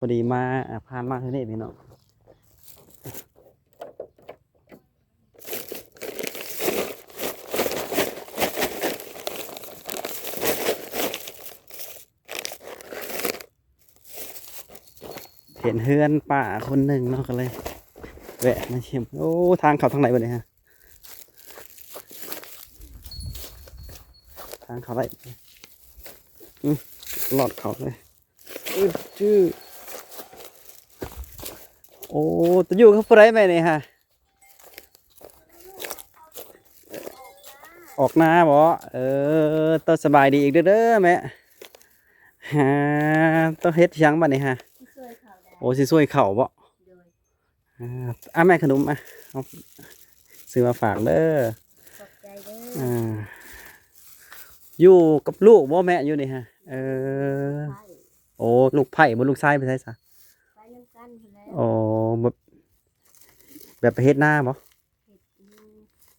พอดีมาผ่านมาที่นี่พี่น้องเห็นเฮือนป่าคนหนึ่งเนาะก็เลยแวะมาชิมโอ้ทางเขาทางไหนบ้างเนี่ยฮะทางเขาไหนหลอดเขาเลยชื่อโอ้ตัวอยู่เขาไรไหมเนี่ยฮะออกหน้าบ่ตัวสบายดีอีกเด้อแม่ฮะตัวเฮ็ดยังบ้านนี่ฮะโอ้สิช่วยเข่าบ่แม่ขนมเอาซื้อมาฝากเด้ออยู่กับลูกบ่แม่อยู่นี่ฮะโอ้ลูกไผ่บ่ลูกชายไปใช่ซะโอ้แบบไปเฮ็ดหน้าบ่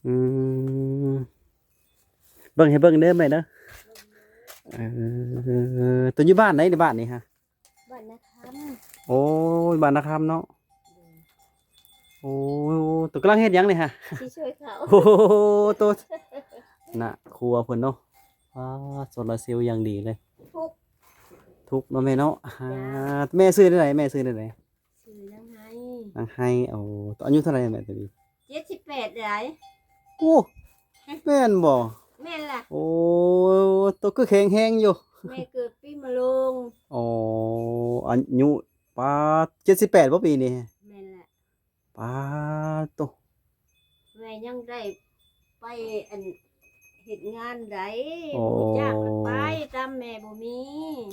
อืมเบิ่งให้เบิ่งเด้อแม่เด้อตัวอยู่บ้านไหนในบ้านนี่ฮะบ้านนาคำโอ้ยบ้านนาคำเนาะโอ้ตัวกำลังเฮ็ดยังเลยฮะที่ช่วยเขาโอ้ตัวน่ะครัวเพิ่นเนาะโซลาร์เซลล์อย่างดีเลยทุกเนาะแม่เนาะแม่ซื้อได้ไหนแม่ซื้อได้ไหนซื้อยังไงยังให้โอ้ตัวอายุเท่าไหร่แม่ตัวนี้78ได้โอ้แม่นบ่แม่นล่ะโอ้ตัวก็แข็งแรงอยู่แม่เกิดปีมะโรง อ๋ออายุป้า78บ่ปีนี้แม่นล่ะป้าตัวแม่ยังได้ไปอันเฮ็ดงานได้บ่จ้างไปตามแม่บ่มี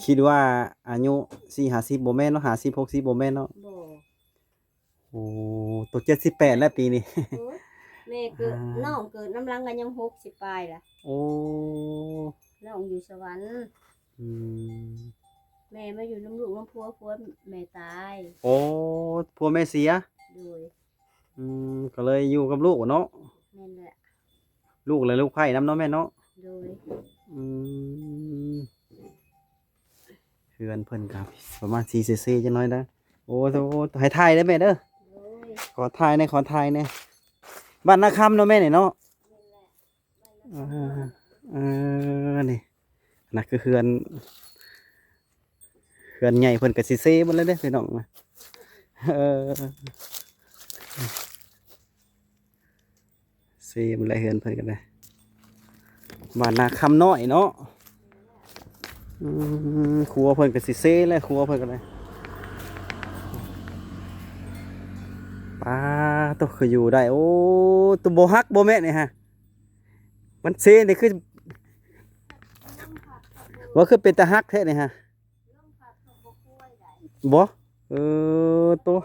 คิดว่าอายุ40-50บ่แม่นเนาะ50-60บ่แม่นเนาะบ่โอ้ตัว78แล้วปีนี้แม่เกิดน้องเกิดน้ำลังกันยัง60ปลายล่ะโอ้น้องอยู่สวรรค์แม่มาอยู่น้ำลูกน้ำพัวแม่ตายโอ้พัวแม่เสียโดยก็เลยอยู่กับลูกเนาะแม่นแหละลูกเลยลูกไผ่น้ำเนาะแม่เนาะโดยเพื่อนเพิ่นครับประมาณ4 cc จังน้อยนะโอ้โหให้ทายได้แม่เด้อขอทายในบ้านนาคำเนาะแม่เนาะนี่น่ะคือเฮือนใหญ่เพิ่นก็สิเซ่หมดเลยเด้อพี่น้องเซ่หมดเลยเฮือนเพิ่นก็ได้บ้านนาคำน้อยเนาะครัวเพิ่นก็สิเซ่เลยครัวเพิ่นก็ได้ป้าตัวคืออยู่ได้โอ้ตัวบ่ฮักบ่แม่นี่ฮะมันเซ่นี่คือว่าคือเป็นตาฮักแท้นี่ฮะบ่ตัว